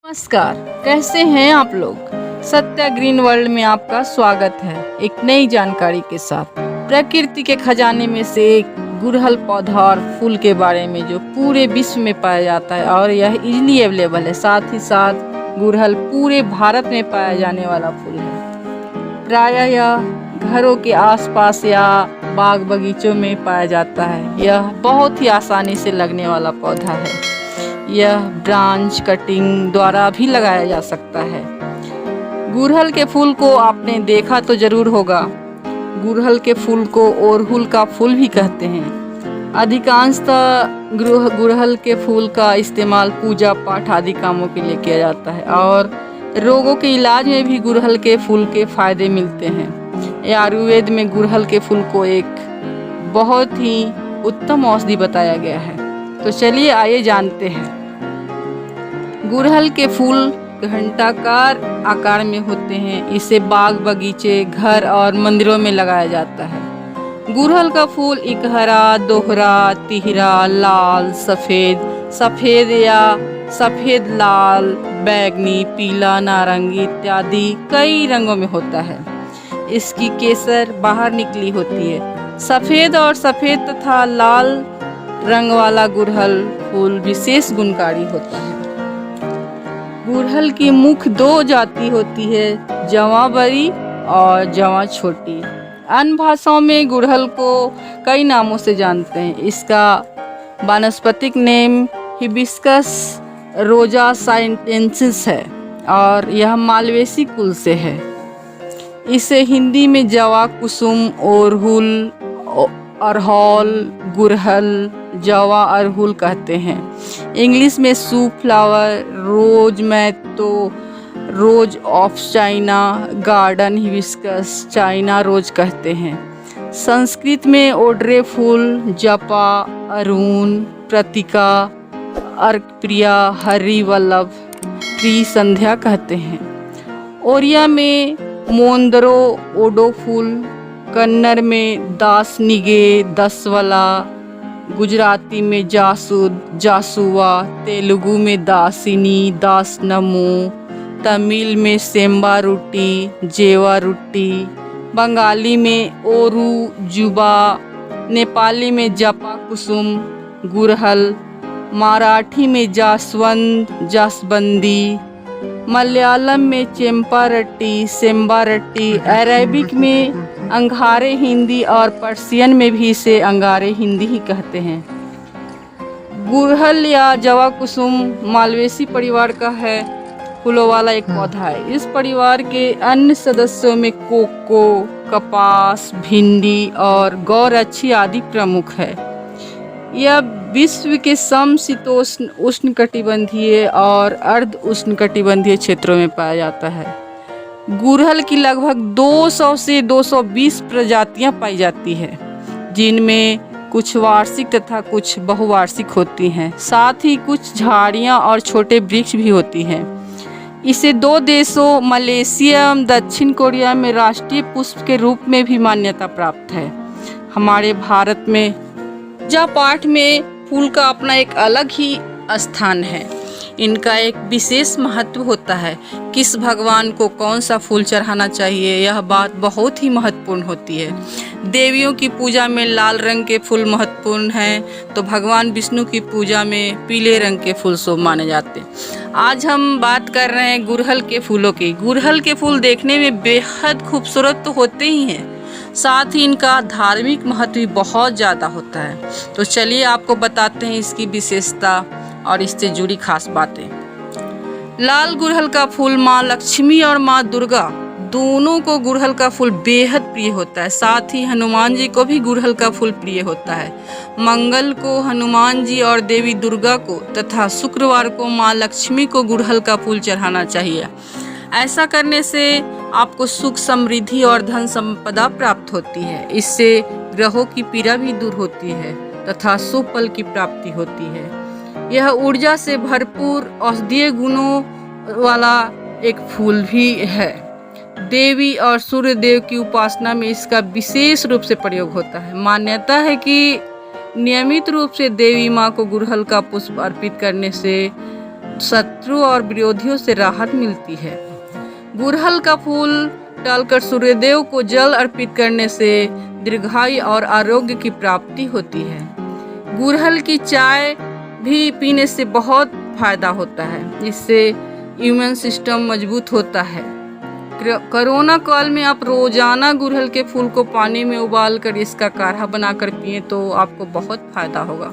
नमस्कार, कैसे हैं आप लोग। सत्या ग्रीन वर्ल्ड में आपका स्वागत है एक नई जानकारी के साथ। प्रकृति के खजाने में से एक गुड़हल पौधा और फूल के बारे में जो पूरे विश्व में पाया जाता है और यह इजीली अवेलेबल है। साथ ही साथ गुड़हल पूरे भारत में पाया जाने वाला फूल है। प्रायः यह घरों के आसपास या बाग बगीचों में पाया जाता है। यह बहुत ही आसानी से लगने वाला पौधा है। यह ब्रांच कटिंग द्वारा भी लगाया जा सकता है। गुड़हल के फूल को आपने देखा तो जरूर होगा। गुड़हल के फूल को अड़हुल का फूल भी कहते हैं। अधिकांशतः गुड़हल के फूल का इस्तेमाल पूजा पाठ आदि कामों के लिए किया जाता है और रोगों के इलाज में भी गुड़हल के फूल के फायदे मिलते हैं। आयुर्वेद में गुड़हल के फूल को एक बहुत ही उत्तम औषधि बताया गया है। तो चलिए आइए जानते हैं। गुड़हल के फूल घंटाकार आकार में होते हैं। इसे बाग बगीचे, घर और मंदिरों में लगाया जाता है। गुड़हल का फूल इकहरा, दोहरा, तिहरा, लाल, सफ़ेद या सफ़ेद लाल, बैगनी, पीला, नारंगी इत्यादि कई रंगों में होता है। इसकी केसर बाहर निकली होती है। सफ़ेद और सफ़ेद तथा लाल रंग वाला गुड़हल फूल विशेष गुणकारी होता है। गुड़हल की मुख्य दो जाति होती है, जवां बड़ी और जवां छोटी। अन्य भाषाओं में गुड़हल को कई नामों से जानते हैं। इसका वानस्पतिक नेम हिबिस्कस रोजा साइनेंसिस है और यह मालवेसी कुल से है। इसे हिंदी में जवा, कुसुम, अड़हुल, अरहौल, गुड़हल, जवा, अरहुल कहते हैं। इंग्लिश में shoe flower, rose mallow, rose of China, garden hibiscus, China rose कहते हैं। संस्कृत में ओड्रे फूल, जपा, अरुण, प्रतिका, अर्कप्रिया, हरिवल्लभ, प्रिय संध्या कहते हैं। ओरिया में मोंदरो ओडो फूल, कन्नड़ में दासनिगे, दसवला, गुजराती में जासूद, जासुआ, तेलुगु में दासिनी, दासनमो, तमिल में सेम्बा रुट्टी, जेवा रुट्टी, बंगाली में ओरू जुबा, नेपाली में जपा कुसुम, गुड़हल, मराठी में जासवंत, जासबंदी, मलयालम में चेम्पारट्टी, सेम्बारट्टी, अरेबिक में अंगारे हिंदी और पर्शियन में भी इसे अंगारे हिंदी ही कहते हैं। गुड़हल या जवा कुसुम मालवेसी परिवार का है फूलों वाला एक पौधा है। इस परिवार के अन्य सदस्यों में कोको, कपास, भिंडी और गौरक्षी आदि प्रमुख है। यह विश्व के समशीतोष्ण, उष्णकटिबंधीय और अर्ध उष्णकटिबंधीय क्षेत्रों में पाया जाता है। गुड़हल की लगभग 200 से 220 प्रजातियां पाई जाती है, जिनमें कुछ वार्षिक तथा कुछ बहुवार्षिक होती हैं। साथ ही कुछ झाड़ियां और छोटे वृक्ष भी होती हैं। इसे दो देशों मलेशिया एवं दक्षिण कोरिया में राष्ट्रीय पुष्प के रूप में भी मान्यता प्राप्त है। हमारे भारत में पूजा पाठ में फूल का अपना एक अलग ही स्थान है। इनका एक विशेष महत्व होता है। किस भगवान को कौन सा फूल चढ़ाना चाहिए, यह बात बहुत ही महत्वपूर्ण होती है। देवियों की पूजा में लाल रंग के फूल महत्वपूर्ण हैं, तो भगवान विष्णु की पूजा में पीले रंग के फूल शुभ माने जाते हैं। आज हम बात कर रहे हैं गुड़हल के फूलों की। गुड़हल के फूल देखने में बेहद खूबसूरत तो होते ही हैं, साथ ही इनका धार्मिक महत्व भी बहुत ज़्यादा होता है। तो चलिए आपको बताते हैं इसकी विशेषता और इससे जुड़ी खास बातें। लाल गुड़हल का फूल माँ लक्ष्मी और माँ दुर्गा दोनों को गुड़हल का फूल बेहद प्रिय होता है। साथ ही हनुमान जी को भी गुड़हल का फूल प्रिय होता है। मंगल को हनुमान जी और देवी दुर्गा को तथा शुक्रवार को माँ लक्ष्मी को गुड़हल का फूल चढ़ाना चाहिए। ऐसा करने से आपको सुख, समृद्धि और धन संपदा प्राप्त होती है। इससे ग्रहों की पीड़ा भी दूर होती है तथा शुभ फल की प्राप्ति होती है। यह ऊर्जा से भरपूर औषधीय गुणों वाला एक फूल भी है। देवी और सूर्य देव की उपासना में इसका विशेष रूप से प्रयोग होता है। मान्यता है कि नियमित रूप से देवी माँ को गुड़हल का पुष्प अर्पित करने से शत्रु और विरोधियों से राहत मिलती है। गुड़हल का फूल डालकर सूर्यदेव को जल अर्पित करने से दीर्घायु और आरोग्य की प्राप्ति होती है। गुड़हल की चाय भी पीने से बहुत फायदा होता है, जिससे इम्यून सिस्टम मजबूत होता है। कोरोना काल में आप रोजाना गुड़हल के फूल को पानी में उबालकर इसका काढ़ा बनाकर पिएं तो आपको बहुत फायदा होगा।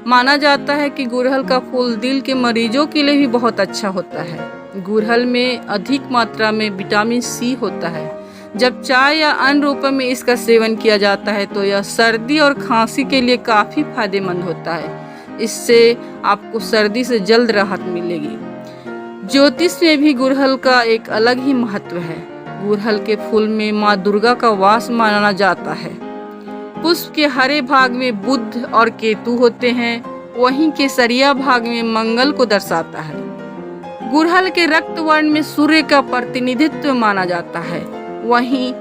माना जाता है कि गुड़हल का फूल दिल के मरीजों के लिए भी बहुत अच्छा होता है। गुड़हल में अधिक मात्रा में विटामिन सी होता है। जब चाय या अन्य रूपों में इसका सेवन किया जाता है तो यह सर्दी और खांसी के लिए काफ़ी फायदेमंद होता है। इससे आपको सर्दी से जल्द राहत मिलेगी। ज्योतिष में भी गुड़हल का एक अलग ही महत्व है। गुड़हल के फूल में माँ दुर्गा का वास माना जाता है। पुष्प के हरे भाग में बुध और केतु होते हैं, वहीं केसरिया भाग में मंगल को दर्शाता है। गुड़हल के रक्त वर्ण में सूर्य का प्रतिनिधित्व माना जाता है। वहीं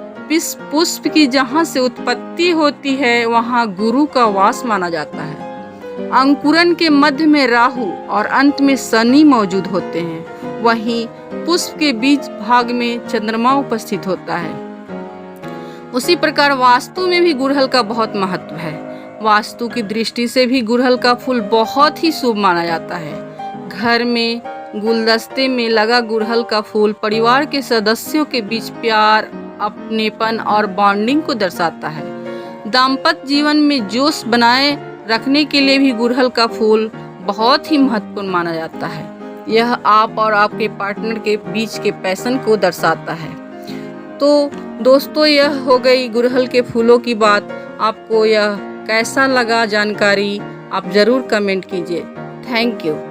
पुष्प की जहाँ से उत्पत्ति होती है वहाँ गुरु का वास माना जाता है। अंकुरन के मध्य में राहु और अंत में शनि मौजूद होते हैं। वहीं पुष्प के बीच भाग में चंद्रमा उपस्थित होता है। उसी प्रकार वास्तु में भी गुड़हल का बहुत महत्व है। वास्तु की दृष्टि से भी गुड़हल का फूल बहुत ही शुभ माना जाता है। घर में गुलदस्ते में लगा गुड़हल का फूल परिवार के सदस्यों के बीच प्यार, अपनेपन और बॉन्डिंग को दर्शाता है। दाम्पत्य जीवन में जोश बनाए रखने के लिए भी गुड़हल का फूल बहुत ही महत्वपूर्ण माना जाता है। यह आप और आपके पार्टनर के बीच के पैशन को दर्शाता है। तो दोस्तों, यह हो गई गुड़हल के फूलों की बात। आपको यह कैसा लगा जानकारी आप ज़रूर कमेंट कीजिए। Thank you.